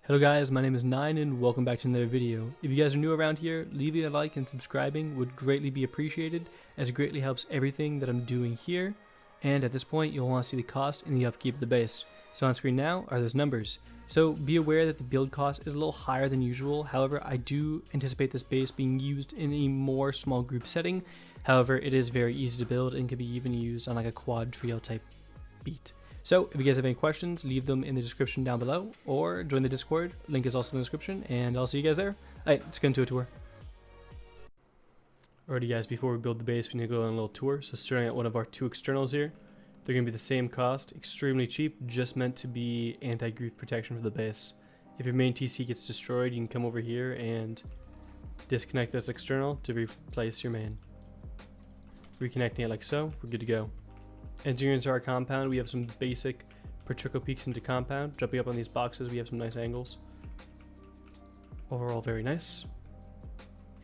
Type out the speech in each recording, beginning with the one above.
Hello guys, my name is Nine and welcome back to another video. If you guys are new around here, leaving a like and subscribing would greatly be appreciated, as it greatly helps everything that I'm doing here. And at this point, you'll want to see the cost and the upkeep of the base. So on screen now are those numbers. So be aware that the build cost is a little higher than usual. However, I do anticipate this base being used in a more small group setting. However, it is very easy to build and can be even used on like a quad trio type beat. So if you guys have any questions, leave them in the description down below or join the Discord. Link is also in the description and I'll see you guys there. Alright, let's get into a tour. Alrighty guys, before we build the base, we need to go on a little tour. So starting at one of our two externals here, they're going to be the same cost, extremely cheap, just meant to be anti-grief protection for the base. If your main TC gets destroyed, you can come over here and disconnect this external to replace your main. Reconnecting it like so, we're good to go. Entering into our compound, we have some basic Patrico peaks into compound. Jumping up on these boxes, we have some nice angles. Overall, very nice.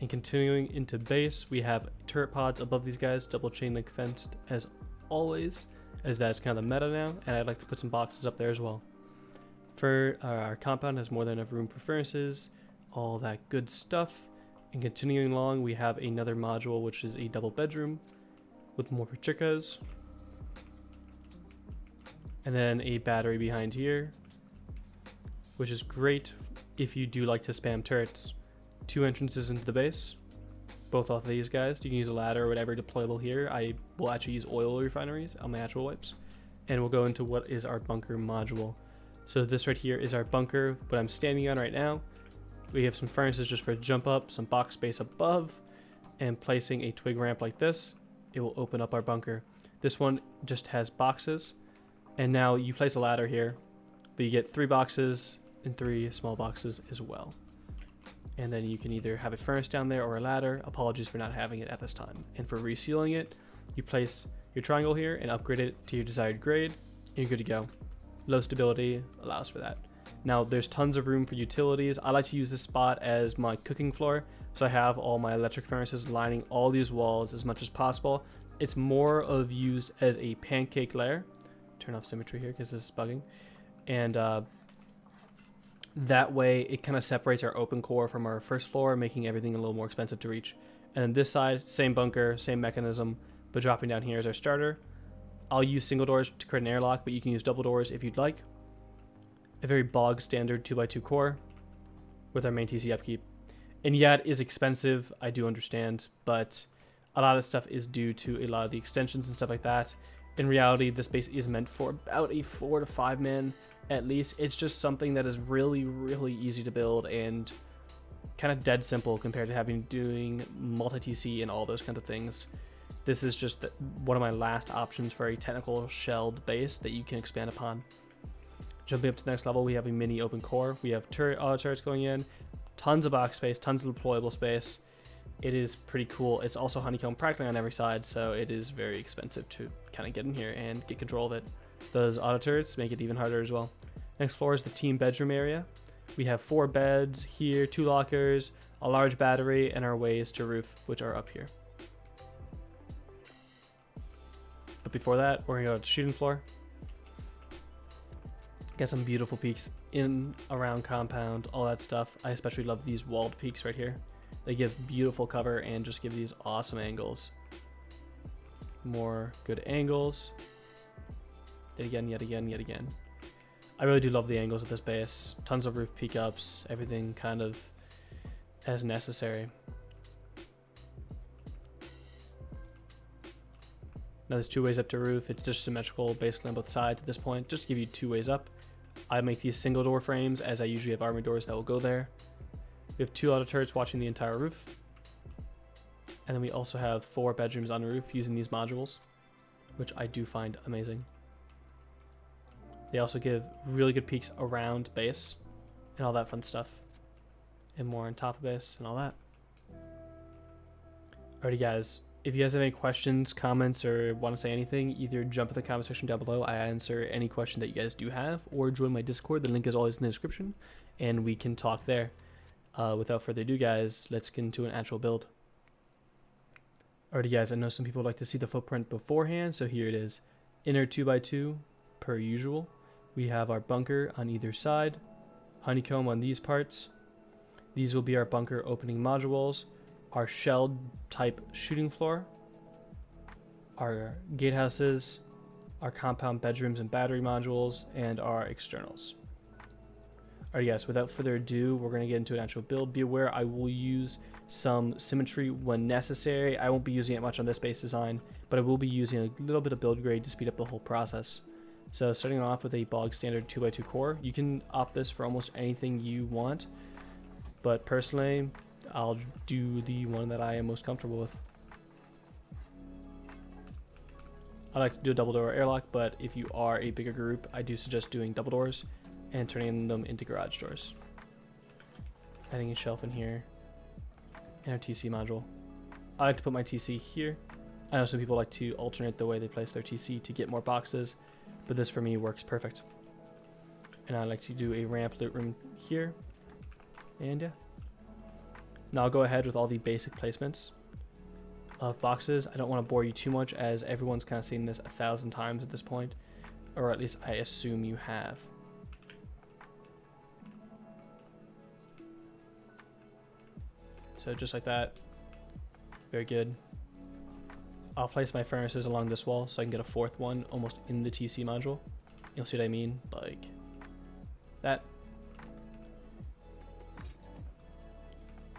And continuing into base, we have turret pods above these guys, double chain link fenced as always, as that's kind of the meta now, and I'd like to put some boxes up there as well. For our compound has more than enough room for furnaces, all that good stuff. And continuing along, we have another module, which is a double bedroom with more Patricos. And then a battery behind here, which is great if you do like to spam turrets. Two entrances into the base, both off of these guys. You can use a ladder or whatever deployable here. I will actually use oil refineries on my actual wipes. And we'll go into what is our bunker module. So this right here is our bunker, what I'm standing on right now. We have some furnaces just for jump up, some box space above, and placing a twig ramp like this, it will open up our bunker. This one just has boxes. And now you place a ladder here, but you get 3 boxes and 3 small boxes as well. And then you can either have a furnace down there or a ladder. Apologies for not having it at this time. And for resealing it, you place your triangle here and upgrade it to your desired grade, and you're good to go. Low stability allows for that. Now there's tons of room for utilities. I like to use this spot as my cooking floor, so I have all my electric furnaces lining all these walls as much as possible. It's more of used as a pancake layer. Turn off symmetry here because this is bugging, and that way it kind of separates our open core from our first floor, making everything a little more expensive to reach. And then this side, same bunker, same mechanism, but dropping down here is our starter. I'll use single doors to create an airlock, but you can use double doors if you'd like. A very bog standard 2x2 core with our main TC upkeep. And yeah, it is expensive, I do understand, but a lot of stuff is due to a lot of the extensions and stuff like that. In reality, this base is meant for about a 4 to 5 man at least. It's just something that is really, really easy to build and kind of dead simple compared to doing multi-TC and all those kinds of things. This is just one of my last options for a technical shelled base that you can expand upon. Jumping up to the next level, we have a mini open core. We have auto turrets going in, tons of box space, tons of deployable space. It is pretty cool. It's also honeycomb practically on every side, so it is very expensive to kind of get in here and get control of it. Those auto turrets make it even harder as well. Next floor is the team bedroom area. We have 4 beds here, 2 lockers, a large battery, and our ways to roof, which are up here. But before that, we're gonna go to the shooting floor. Get some beautiful peaks in, around compound, all that stuff. I especially love these walled peaks right here. They give beautiful cover and just give these awesome angles. More good angles. Yet again, yet again, yet again. I really do love the angles of this base. Tons of roof peak ups, everything kind of as necessary. Now there's 2 ways up to roof. It's just symmetrical basically on both sides at this point, just to give you 2 ways up. I make these single door frames as I usually have armored doors that will go there. We have 2 auto turrets watching the entire roof. And then we also have 4 bedrooms on the roof using these modules, which I do find amazing. They also give really good peaks around base and all that fun stuff. And more on top of base and all that. Alrighty guys, if you guys have any questions, comments, or want to say anything, either jump in the comment section down below. I answer any question that you guys do have, or join my Discord. The link is always in the description, and we can talk there. Without further ado guys, let's get into an actual build. Alrighty guys, I know some people like to see the footprint beforehand, so here it is. Inner 2x2 per usual. We have our bunker on either side. honeycomb on these parts. These will be our bunker opening modules, our shell type shooting floor, our gatehouses, our compound bedrooms and battery modules, and our externals. Alright guys, without further ado, we're going to get into an actual build. Be aware I will use some symmetry when necessary. I won't be using it much on this base design, but I will be using a little bit of build grade to speed up the whole process. So starting off with a bog standard 2x2 core, you can opt this for almost anything you want, but personally, I'll do the one that I am most comfortable with. I like to do a double door airlock, but if you are a bigger group, I do suggest doing double doors and turning them into garage doors. Adding a shelf in here, and our TC module. I like to put my TC here. I know some people like to alternate the way they place their TC to get more boxes, but this for me works perfect. And I like to do a ramp loot room here, and yeah. Now I'll go ahead with all the basic placements of boxes. I don't want to bore you too much as everyone's kind of seen this 1,000 times at this point, or at least I assume you have. So just like that, very good. I'll place my furnaces along this wall so I can get a fourth one almost in the TC module. You'll see what I mean, like that.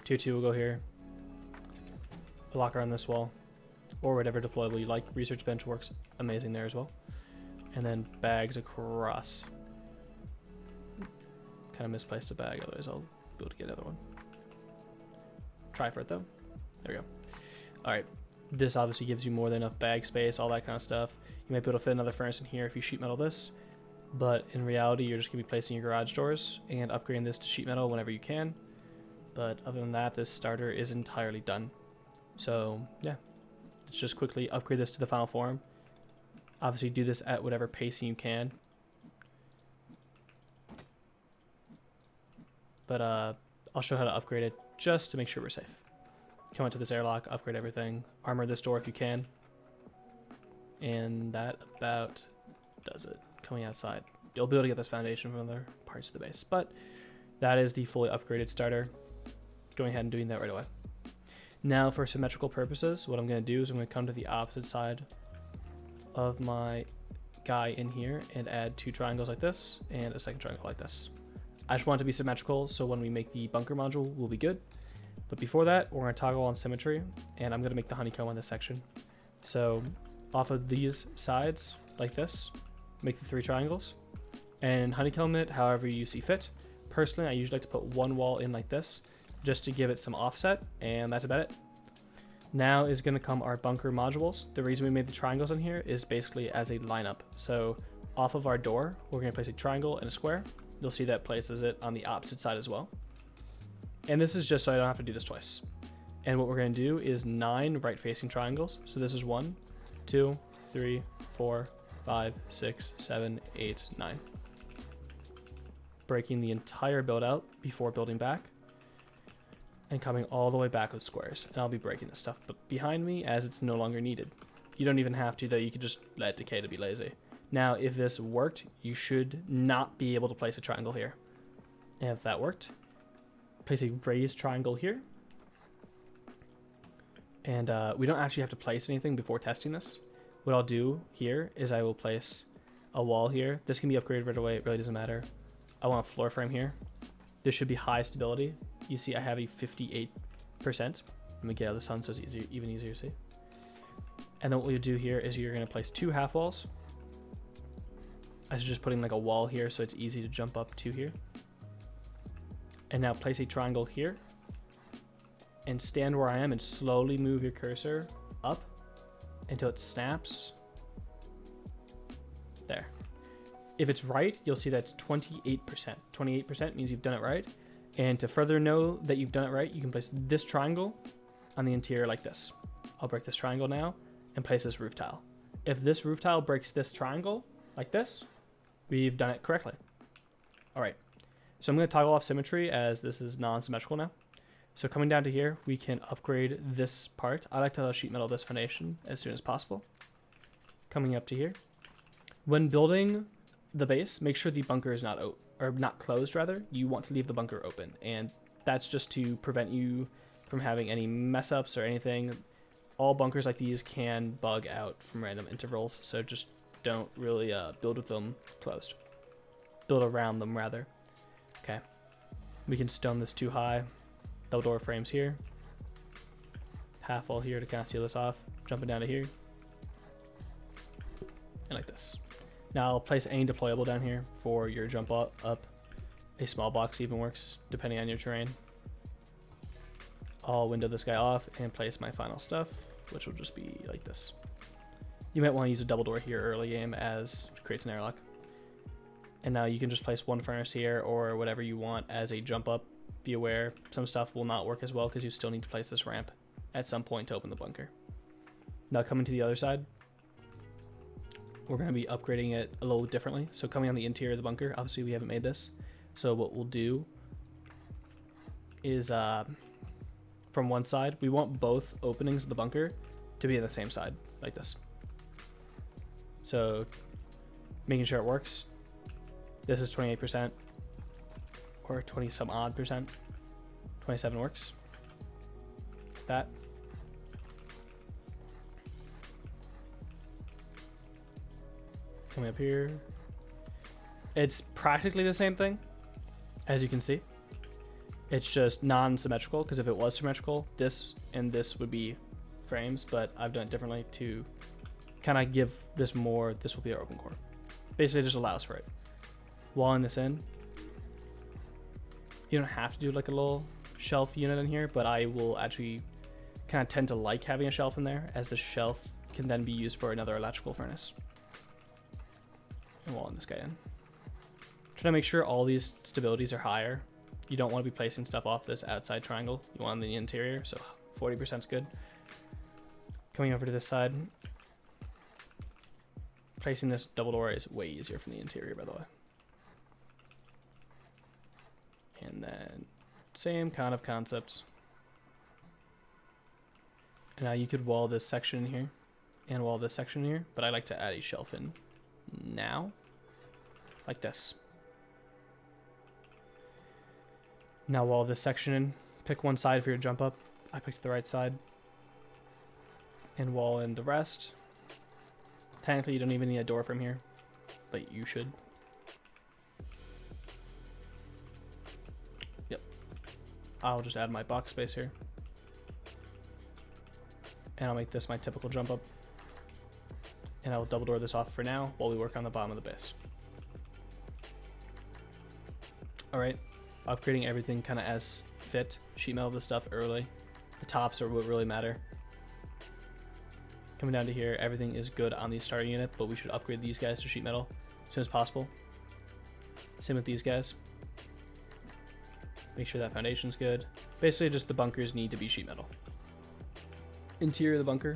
Tier 2 will go here. A locker on this wall, or whatever deployable you like. Research bench works amazing there as well. And then bags across. Kind of misplaced a bag, otherwise I'll be able to get another one. Try for it though. There we go. Alright, this obviously gives you more than enough bag space, all that kind of stuff. You might be able to fit another furnace in here if you sheet metal this, but in reality you're just going to be placing your garage doors and upgrading this to sheet metal whenever you can. But other than that, this starter is entirely done. So yeah, let's just quickly upgrade this to the final form. Obviously do this at whatever pacing you can. But I'll show how to upgrade it just to make sure we're safe. Come into this airlock, upgrade everything, armor this door if you can. And that about does it. Coming outside, you'll be able to get this foundation from other parts of the base. But that is the fully upgraded starter. Going ahead and doing that right away. Now for symmetrical purposes, what I'm going to do is I'm going to come to the opposite side of my guy in here and add 2 triangles like this and a second triangle like this. I just want it to be symmetrical so when we make the bunker module we'll be good. But before that, we're going to toggle on symmetry, and I'm going to make the honeycomb on this section. So off of these sides like this, make the 3 triangles and honeycomb it however you see fit. Personally, I usually like to put one wall in like this just to give it some offset, and that's about it. Now is going to come our bunker modules. The reason we made the triangles on here is basically as a lineup. So off of our door, we're going to place a triangle and a square. You'll see that places it on the opposite side as well. And this is just so I don't have to do this twice. And what we're going to do is 9 right-facing triangles. So this is 1, 2, 3, 4, 5, 6, 7, 8, 9. Breaking the entire build out before building back. And coming all the way back with squares. And I'll be breaking this stuff but behind me as it's no longer needed. You don't even have to though, you could just let it decay to be lazy. Now if this worked, you should not be able to place a triangle here. And if that worked, place a raised triangle here. And we don't actually have to place anything before testing this. What I'll do here is I will place a wall here. This can be upgraded right away, it really doesn't matter. I want a floor frame here. This should be high stability. You see I have a 58%. Let me get out of the sun so it's easier, even easier to see. And then what you do here is you're going to place 2 half walls. I was just putting like a wall here so it's easy to jump up to here. And now place a triangle here. And stand where I am and slowly move your cursor up until it snaps. There. If it's right, you'll see that's 28%. 28% means you've done it right. And to further know that you've done it right, you can place this triangle on the interior like this. I'll break this triangle now and place this roof tile. If this roof tile breaks this triangle like this, we've done it correctly. All right, so I'm going to toggle off symmetry as this is non-symmetrical now. So coming down to here, we can upgrade this part. I like to sheet metal this foundation as soon as possible. Coming up to here. When building the base, make sure the bunker is not or not closed rather, you want to leave the bunker open. And that's just to prevent you from having any mess ups or anything. All bunkers like these can bug out from random intervals, so just don't really build with them closed. Build around them rather. Okay. We can stone this too high. Double door frames here. Half wall here to kind of seal this off. Jumping down to here. And like this. Now I'll place any deployable down here for your jump up. A small box even works depending on your terrain. I'll window this guy off and place my final stuff, which will just be like this. You might want to use a double door here early game as it creates an airlock. And now you can just place one furnace here or whatever you want as a jump up. Be aware, some stuff will not work as well because you still need to place this ramp at some point to open the bunker. Now coming to the other side, we're going to be upgrading it a little differently. So coming on the interior of the bunker, obviously we haven't made this. So what we'll do is from one side, we want both openings of the bunker to be on the same side, like this. So making sure it works. This is 28%, or 20 some odd percent. 27 works. That. Coming up here. It's practically the same thing, as you can see. It's just non-symmetrical, because if it was symmetrical, this and this would be frames, but I've done it differently to kind of give this more, this will be our open core. Basically it just allows for it. Walling this in, you don't have to do like a little shelf unit in here, but I will actually kind of tend to like having a shelf in there, as the shelf can then be used for another electrical furnace. And walling this guy in. Try to make sure all these stabilities are higher. You don't want to be placing stuff off this outside triangle. You want the interior, so 40% is good. Coming over to this side. Placing this double door is way easier from the interior, by the way. And then same kind of concepts. And now you could wall this section in here and wall this section in here, but I like to add a shelf in now, like this. Now wall this section in, pick one side for your jump up. I picked the right side. And wall in the rest. Technically you don't even need a door from here, but you should. Yep. I'll just add my box space here. And I'll make this my typical jump up. And I'll double door this off for now while we work on the bottom of the base. Alright, upgrading everything kind of as fit. Sheet metal this stuff early. The tops are what really matter. Coming down to here, everything is good on the starter unit, but we should upgrade these guys to sheet metal as soon as possible. Same with these guys. Make sure that foundation's good. Basically just the bunkers need to be sheet metal. Interior of the bunker,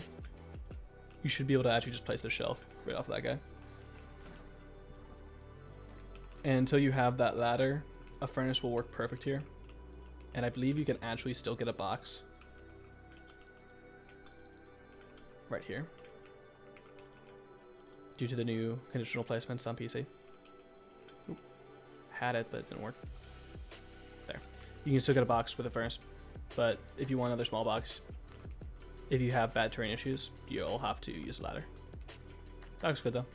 you should be able to actually just place the shelf right off of that guy. And until you have that ladder, a furnace will work perfect here. And I believe you can actually still get a box right here due to the new conditional placements on PC. Oop, had it, but it didn't work. There. You can still get a box with a furnace, but if you want another small box, if you have bad terrain issues, you'll have to use a ladder. That looks good though.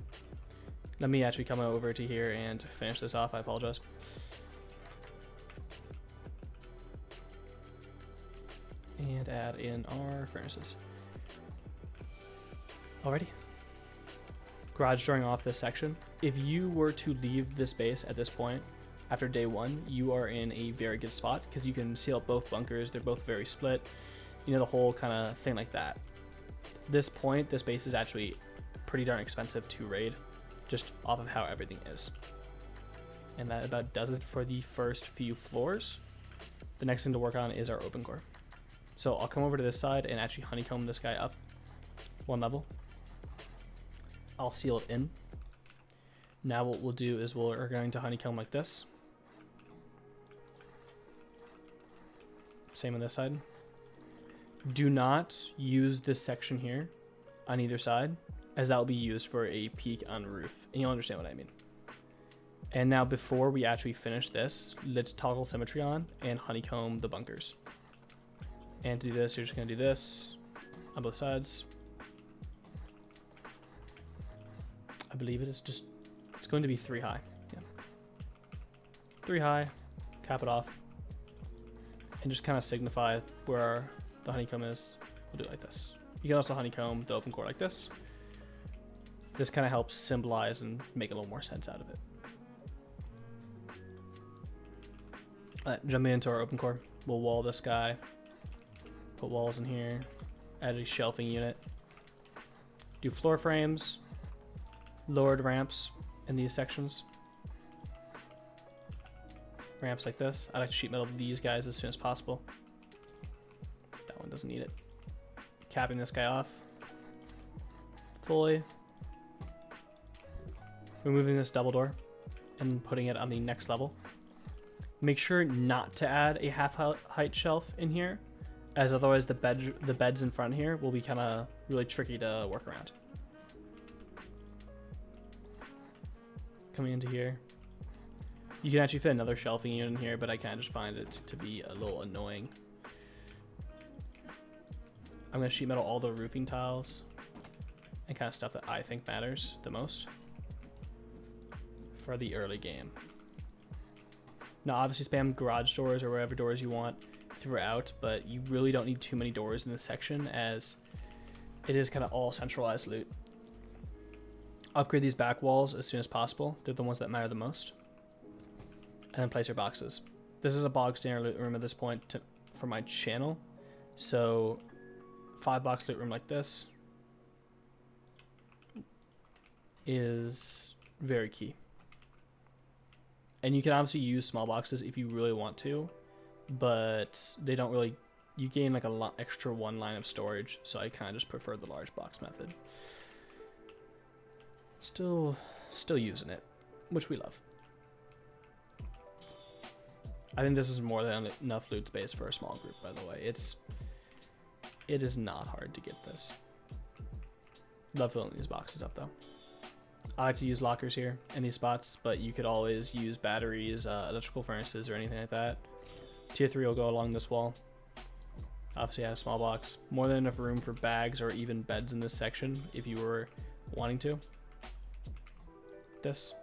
Let me actually come over to here and finish this off. I apologize. And add in our furnaces. Alrighty. Garage drawing off this section. If you were to leave this base at this point, after day one, you are in a very good spot because you can seal up both bunkers. They're both very split. You know, the whole kind of thing like that. This point, this base is actually pretty darn expensive to raid, just off of how everything is. And that about does it for the first few floors. The next thing to work on is our open core. So I'll come over to this side and actually honeycomb this guy up one level. I'll seal it in. Now what we'll do is we're going to honeycomb like this. Same on this side. Do not use this section here on either side, as that will be used for a peak on roof. And you'll understand what I mean. And now before we actually finish this, let's toggle symmetry on and honeycomb the bunkers. And to do this, you're just gonna do this on both sides. I believe it's going to be 3 high. Yeah. 3 high, cap it off, and just kind of signify where the honeycomb is. We'll do it like this. You can also honeycomb the open core like this. This kind of helps symbolize and make a little more sense out of it. Alright, jumping into our open core. We'll wall this guy, put walls in here, add a shelving unit, do floor frames, lowered ramps in these sections. Ramps like this. I like to sheet metal these guys as soon as possible. That one doesn't need it. Capping this guy off fully. Removing this double door and putting it on the next level. Make sure not to add a half height shelf in here, as otherwise the beds in front here will be kind of really tricky to work around. Coming into here, you can actually fit another shelving unit in here, but I kind of just find it to be a little annoying. I'm going to sheet metal all the roofing tiles and kind of stuff that I think matters the most for the early game. Now obviously spam garage doors or whatever doors you want throughout, but you really don't need too many doors in this section as it is kind of all centralized loot. Upgrade these back walls as soon as possible. They're the ones that matter the most. And then place your boxes. This is a bog standard loot room at this point for my channel. So 5 box loot room like this is very key. And you can obviously use small boxes if you really want to, but they don't really, you gain like a extra 1 line of storage. So I kind of just prefer the large box method. Still using it, which we love. I think this is more than enough loot space for a small group, by the way. It is not hard to get this. Love filling these boxes up though. I like to use lockers here in these spots, but you could always use batteries, electrical furnaces, or anything like that. Tier 3 will go along this wall. Obviously, I have a small box. More than enough room for bags or even beds in this section if you were wanting to. This.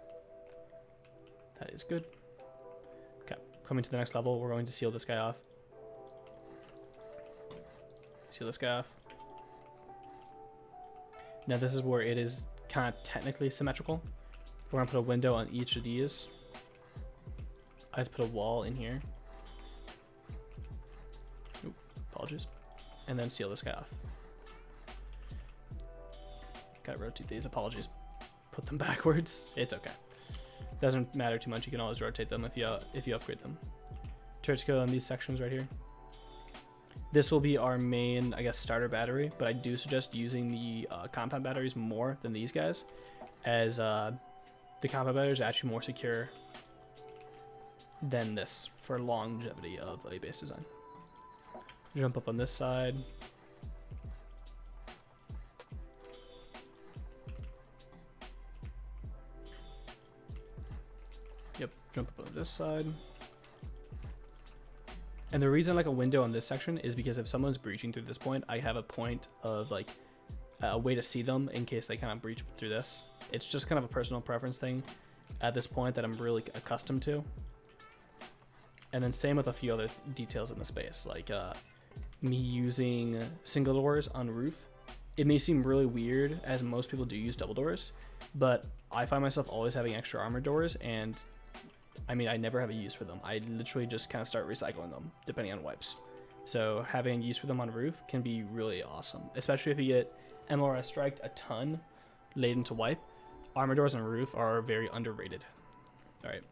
That is good. Okay, coming to the next level, we're going to seal this guy off. Seal this guy off. Now this is where it is kind of technically symmetrical. We're gonna put a window on each of these. I have to put a wall in here. Oop, apologies. And then seal this guy off. Gotta rotate these, apologies. Put them backwards. It's okay. Doesn't matter too much. You can always rotate them if you upgrade them. Turrets go in these sections right here. This will be our main, I guess, starter battery, but I do suggest using the compound batteries more than these guys, as the compound batteries are actually more secure than this for longevity of a base design. Jump up on this side. Yep, jump up on this side. And the reason I like a window on this section is because if someone's breaching through this point, I have a point of like a way to see them in case they kind of breach through this. It's just kind of a personal preference thing at this point that I'm really accustomed to. And then same with a few other details in the space, like me using single doors on roof. It may seem really weird as most people do use double doors, but I find myself always having extra armor doors, and I mean, I never have a use for them. I literally just kind of start recycling them depending on wipes. So having use for them on roof can be really awesome, especially if you get MLRS striked a ton late into wipe. Armor doors on roof are very underrated. All right.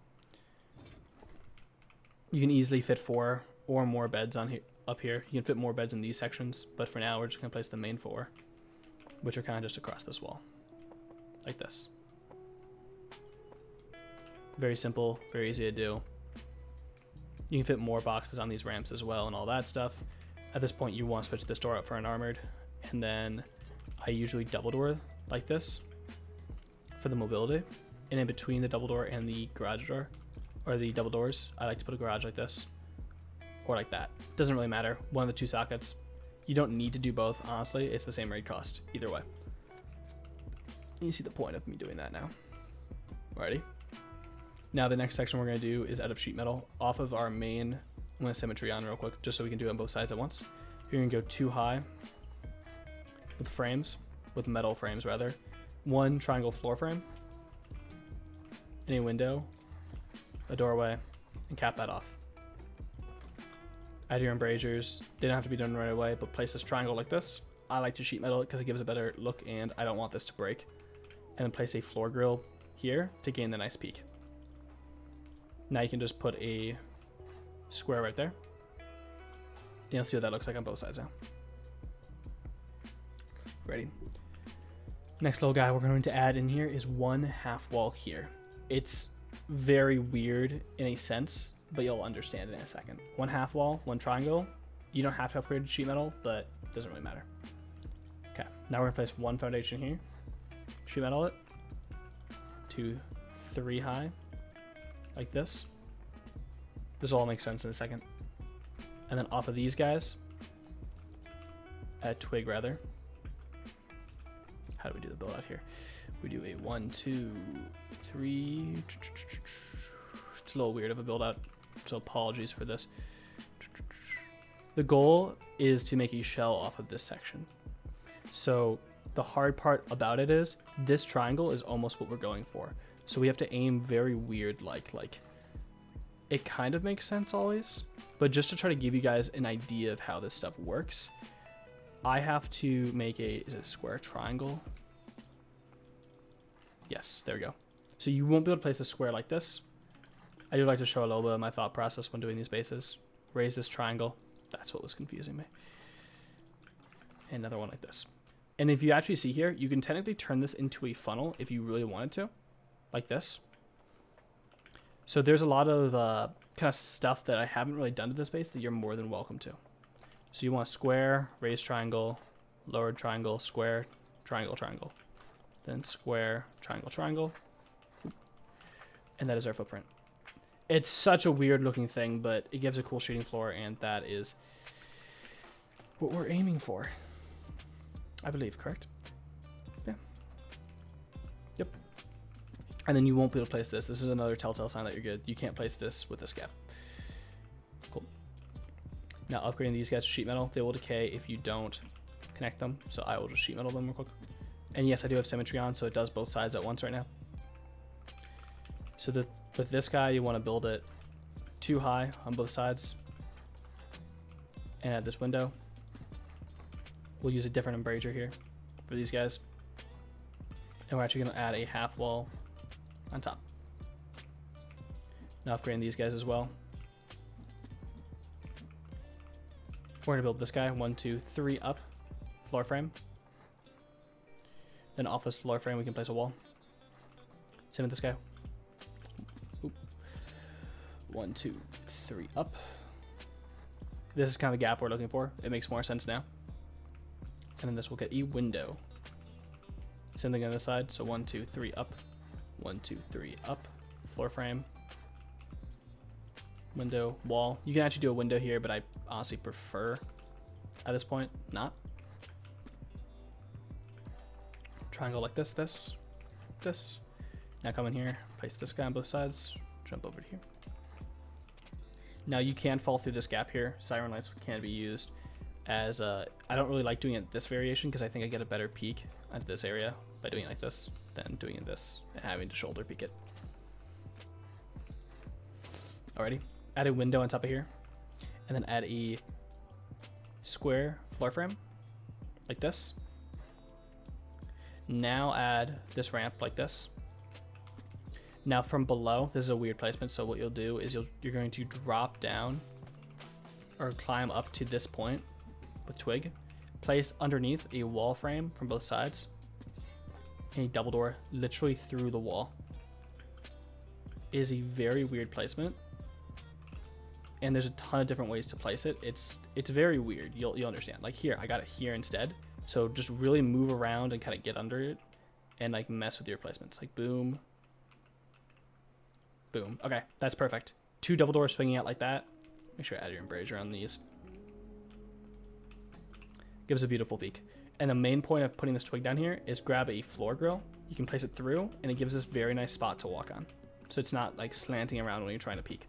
You can easily fit 4 or more beds on up here. You can fit more beds in these sections, but for now we're just gonna place the main 4, which are kind of just across this wall, like this. Very simple, very easy to do. You can fit more boxes on these ramps as well and all that stuff. At this point, you want to switch this door out for an armored, and then I usually double door like this for the mobility. And in between the double door and the garage door, or the double doors, I like to put a garage like this, or like that. Doesn't really matter. One of the two sockets. You don't need to do both, honestly. It's the same raid cost, either way. You see the point of me doing that now. Alrighty. Now the next section we're gonna do is out of sheet metal off of our main. I'm gonna symmetry on real quick, just so we can do it on both sides at once. You're gonna go 2 high with frames, with metal frames rather. 1 triangle floor frame, and a window, a doorway, and cap that off. Add your embrasures. They don't have to be done right away, but place this triangle like this. I like to sheet metal it because it gives a better look, and I don't want this to break. And then place a floor grill here to gain the nice peak. Now you can just put a square right there. You'll see what that looks like on both sides now. Ready? Next little guy we're going to add in here is 1 half wall here. It's very weird in a sense, but you'll understand it in a second. 1 half wall, 1 triangle. You don't have to upgrade to sheet metal, but it doesn't really matter. Okay, now we're gonna place 1 foundation here. Sheet metal it. 2, 3 high, like this. This will all make sense in a second. And then off of these guys, a twig rather. How do we do the build out here? We do a 1, 2, 3. It's a little weird of a build out, so apologies for this. The goal is to make a shell off of this section. So the hard part about it is this triangle is almost what we're going for. So we have to aim very weird, like it kind of makes sense always, but just to try to give you guys an idea of how this stuff works, I have to make is it a square triangle? Yes, there we go. So you won't be able to place a square like this. I do like to show a little bit of my thought process when doing these bases. Raise this triangle. That's what was confusing me. And another one like this. And if you actually see here, you can technically turn this into a funnel if you really wanted to, like this. So there's a lot of kind of stuff that I haven't really done to this base that you're more than welcome to. So you want square, raised triangle, lowered triangle, square, triangle, triangle. Then square, triangle, triangle. And that is our footprint. It's such a weird looking thing, but it gives a cool shooting floor, and that is what we're aiming for. I believe, correct? Yeah. Yep. And then you won't be able to place this. This is another telltale sign that you're good. You can't place this with this gap. Cool. Now upgrading these guys to sheet metal. They will decay if you don't connect them. So I will just sheet metal them real quick. And yes, I do have symmetry on, so it does both sides at once right now. So with this guy, you want to build it 2 high on both sides. And add this window. We'll use a different embrasure here for these guys. And we're actually going to add a half wall on top. Now upgrading these guys as well. We're going to build this guy 1, 2, 3 up floor frame. Then off this floor frame we can place a wall. Same with this guy. Oop. 1, 2, 3 up. This is kind of the gap we're looking for. It makes more sense now. And then this will get a window. Same thing on this side. So 1, 2, 3 up. 1, 2, 3 up. Floor frame. Window, wall. You can actually do a window here, but I honestly prefer at this point not. Triangle like this, this. Now come in here, place this guy on both sides, jump over to here. Now you can fall through this gap here. Siren lights can be used as I don't really like doing it this variation because I think I get a better peek at this area by doing it like this than doing it this and having to shoulder peek it. Alrighty, add a window on top of here, and then add a square floor frame like this. Now add this ramp like this. Now from below, this is a weird placement, so what you'll do is you're going to drop down or climb up to this point with twig, place underneath a wall frame from both sides, and a double door literally through the wall. It is a very weird placement, and there's a ton of different ways to place it. It's very weird. You'll understand. Like here, I got it here instead. So just really move around and kind of get under it and like mess with your placements. Like boom, Boom. Okay, that's perfect. 2 double doors swinging out like that. Make sure you add your embrasure on these. Gives a beautiful peak. And the main point of putting this twig down here is grab a floor grill. You can place it through, and it gives this very nice spot to walk on. So it's not like slanting around when you're trying to peek.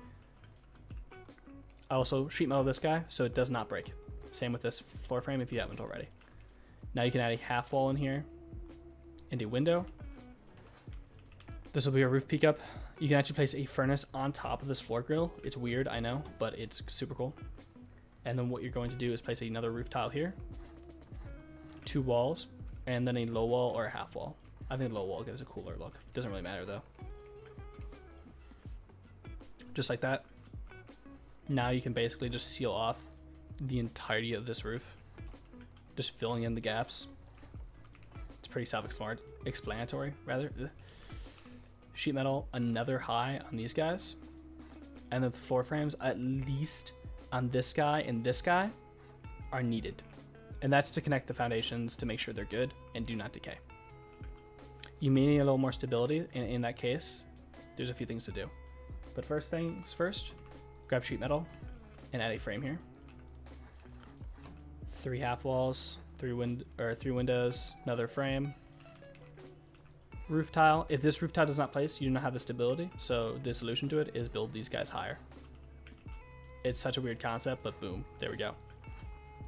I also sheet metal this guy so it does not break. Same with this floor frame if you haven't already. Now you can add a half wall in here and a window. This will be a roof peak up. You can actually place a furnace on top of this floor grill. It's weird, I know, but it's super cool. And then what you're going to do is place another roof tile here, 2 walls, and then a low wall or a half wall. I think low wall gives a cooler look. Doesn't really matter though. Just like that. Now you can basically just seal off the entirety of this roof, just filling in the gaps. It's pretty self-explanatory, rather. Sheet metal, another high on these guys, and the floor frames, at least on this guy and this guy, are needed. And that's to connect the foundations to make sure they're good and do not decay. You may need a little more stability, and in that case, there's a few things to do. But first things first, grab sheet metal and add a frame here. 3 half walls, 3 windows, another frame. Roof tile. If this roof tile does not place, you do not have the stability. So the solution to it is build these guys higher. It's such a weird concept, but boom, there we go.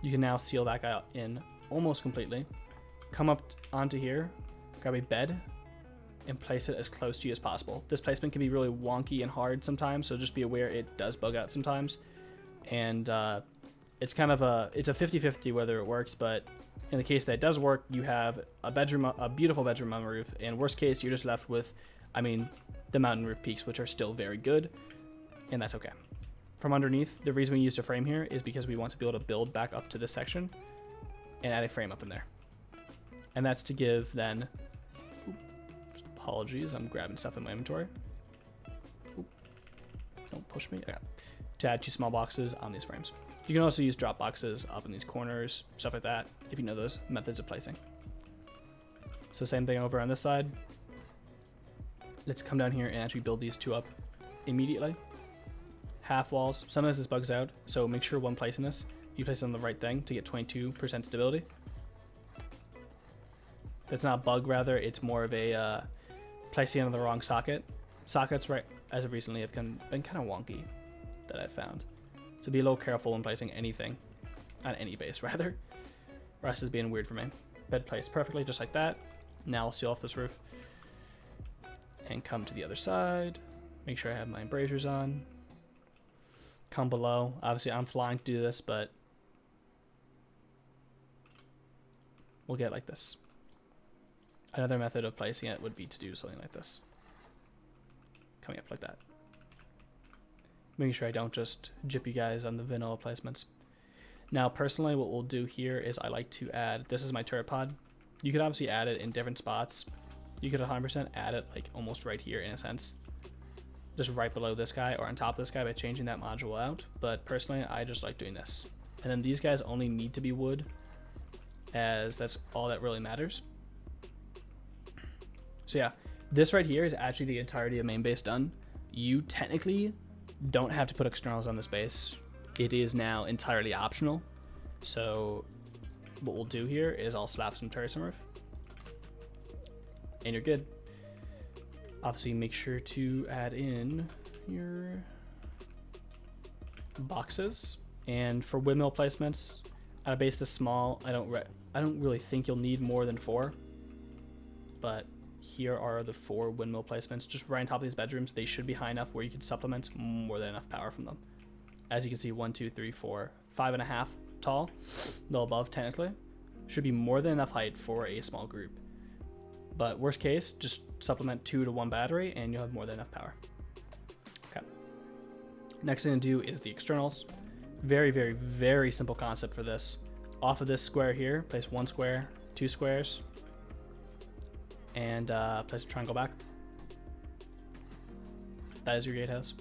You can now seal that guy in almost completely. Come up onto here, grab a bed, and place it as close to you as possible. This placement can be really wonky and hard sometimes, so just be aware it does bug out sometimes. And it's kind of a 50-50 whether it works, but in the case that it does work, you have a beautiful bedroom on the roof, and worst case, you're just left with, the mountain roof peaks, which are still very good, and that's okay. From underneath, the reason we used a frame here is because we want to be able to build back up to this section and add a frame up in there. And that's to give then, apologies, I'm grabbing stuff in my inventory. Don't push me. Okay. To add 2 small boxes on these frames. You can also use drop boxes up in these corners, stuff like that, if you know those methods of placing. So same thing over on this side. Let's come down here and actually build these 2 up immediately. Half walls. Sometimes this bugs out, so make sure when placing this, you place it on the right thing to get 22% stability. That's not a bug, rather, it's more of a placing it on the wrong socket. Sockets, right, as of recently, have been kind of wonky that I've found. So be a little careful when placing anything on any base, rather. Rest is being weird for me. Bed placed perfectly, just like that. Now I'll seal off this roof and come to the other side. Make sure I have my embrasures on. Come below. Obviously, I'm flying to do this, but we'll get it like this. Another method of placing it would be to do something like this. Coming up like that. Making sure I don't just jip you guys on the vanilla placements. Now, personally, what we'll do here is I like to add, this is my turret pod. You could obviously add it in different spots. You could 100% add it like almost right here in a sense. Just right below this guy or on top of this guy by changing that module out. But personally, I just like doing this. And then these guys only need to be wood, as that's all that really matters. So yeah, this right here is actually the entirety of main base done. You technically don't have to put externals on this base. It is now entirely optional. So what we'll do here is I'll slap some turrets on roof, and you're good. Obviously, make sure to add in your boxes. And for windmill placements, at a base this small, I don't really think you'll need more than 4. But here are the 4 windmill placements, just right on top of these bedrooms. They should be high enough where you can supplement more than enough power from them. As you can see, 1, 2, 3, 4, 5.5 tall, a little above technically. Should be more than enough height for a small group. But worst case, just supplement 2 to 1 battery and you'll have more than enough power. Okay. Next thing to do is the externals. Very, very, very simple concept for this. Off of this square here, place 1 square, 2 squares, and place a triangle back. That is your gatehouse.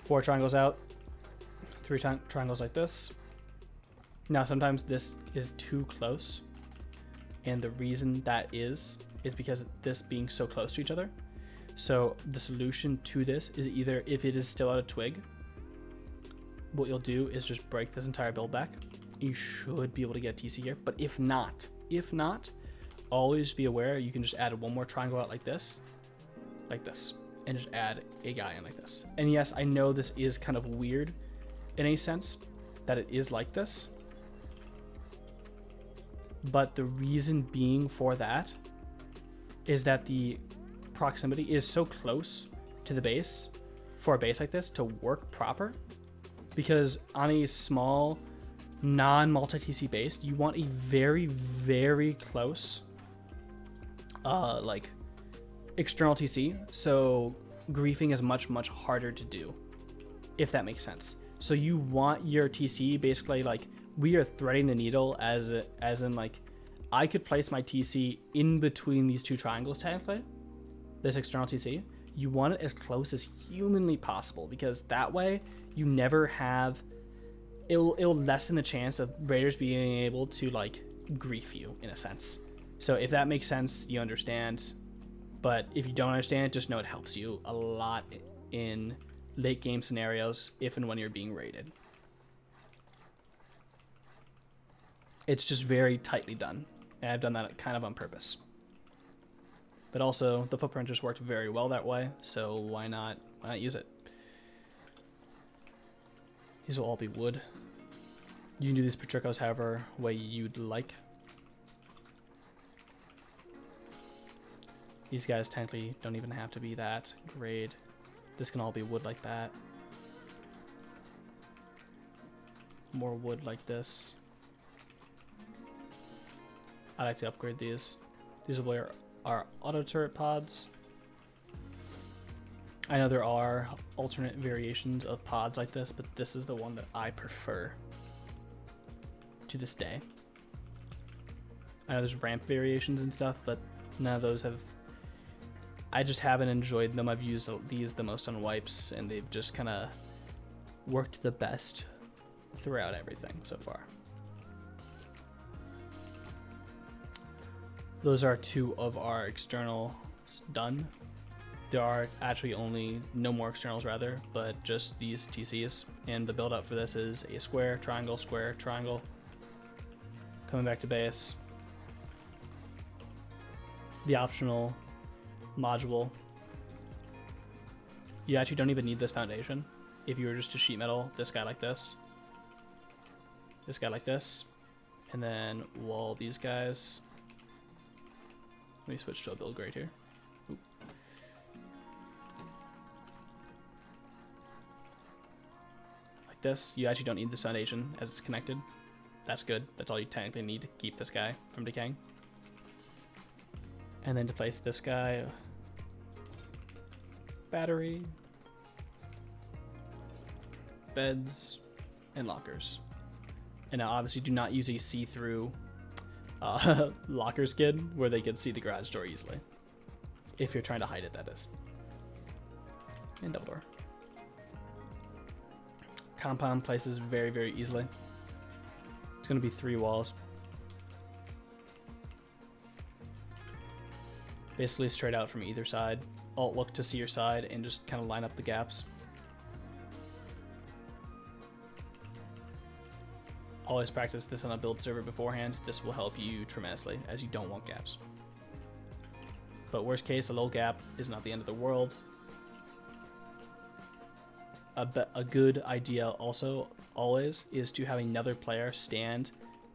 4 triangles out, 3 triangles like this. Now sometimes this is too close, and the reason that is because this being so close to each other, So the solution to this is either, if it is still at a twig, what you'll do is just break this entire build back. You should be able to get TC here. But if not, always be aware you can just add one more triangle out like this, and just add a guy in like this. And yes, I know this is kind of weird in a sense that it is like this, but the reason being for that is that the proximity is so close to the base for a base like this to work proper, because on a small non-multi-TC base, you want a very, very close like external TC, so griefing is much, much harder to do, if that makes sense. So you want your TC basically like, we are threading the needle as in like, I could place my TC in between these two triangles technically, this external TC. You want it as close as humanly possible, because that way you never have, it'll lessen the chance of raiders being able to like grief you in a sense. So if that makes sense, you understand. But if you don't understand, just know it helps you a lot in late game scenarios if and when you're being raided. It's just very tightly done, and I've done that kind of on purpose. But also, the footprint just worked very well that way, so why not use it? These will all be wood. You can do these Patricos however way you'd like. These guys technically don't even have to be that grade. This can all be wood like that. More wood like this. I like to upgrade these. These will be our auto turret pods. I know there are alternate variations of pods like this, but this is the one that I prefer to this day. I know there's ramp variations and stuff, but none of those have, I just haven't enjoyed them. I've used these the most on wipes, and they've just kind of worked the best throughout everything so far. Those are two of our externals done. There are actually only no more externals rather, but just these TCs. And the build up for this is a square, triangle, square, triangle. Coming back to base. The optional module. You actually don't even need this foundation. If you were just to sheet metal this guy like this and then wall these guys. Let me switch to a build grade here. Oop. Like this, you actually don't need this foundation as it's connected. That's good. That's all you technically need to keep this guy from decaying. And then to place this guy, battery, beds, and lockers. And now obviously do not use a see-through locker skid where they can see the garage door easily. If you're trying to hide it, that is. And double door. Compound places very, very easily. It's going to be 3 walls. Basically straight out from either side. Alt look to see your side and just kind of line up the gaps. Always practice this on a build server beforehand. This will help you tremendously, as you don't want gaps. But worst case, a little gap is not the end of the world. A good idea also always is to have another player stand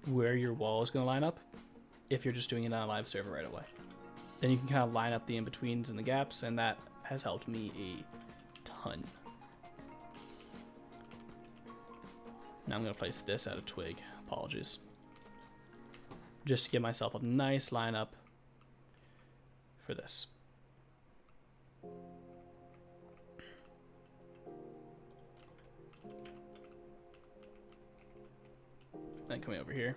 where your wall is going to line up if you're just doing it on a live server right away. Then you can kind of line up the in-betweens and the gaps, and that has helped me a ton. Now I'm going to place this at a twig. Apologies. Just to give myself a nice lineup for this. Then coming over here.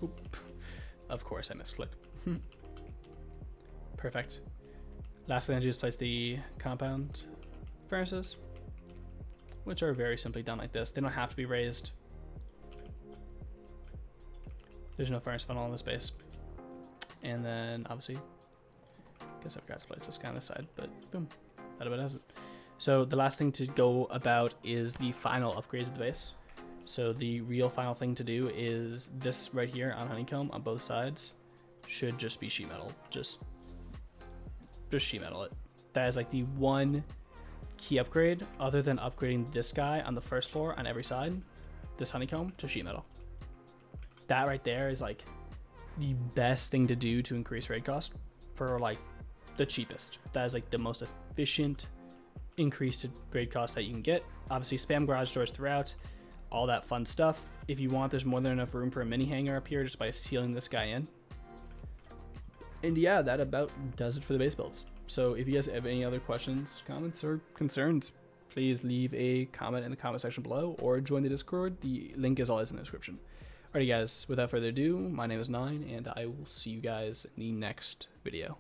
Oop. Of course I misclicked. Perfect. Last thing I do is place the compound furnaces, which are very simply done like this. They don't have to be raised. There's no furnace funnel on this base. And then obviously, I guess I forgot to place this guy on this side, but boom, that about does it. So the last thing to go about is the final upgrades of the base. So the real final thing to do is this right here on honeycomb on both sides should just be sheet metal. Just sheet metal it. That is like the one key upgrade other than upgrading this guy on the first floor on every side, this honeycomb, to sheet metal. That right there is like the best thing to do to increase raid cost for like the cheapest. That is like the most efficient increase to raid cost that you can get. Obviously spam garage doors throughout, all that fun stuff. If you want, there's more than enough room for a mini hangar up here just by sealing this guy in. And yeah, that about does it for the base builds. So if you guys have any other questions, comments, or concerns, please leave a comment in the comment section below or join the Discord. The link is always in the description. Alrighty guys, without further ado, my name is Nine, and I will see you guys in the next video.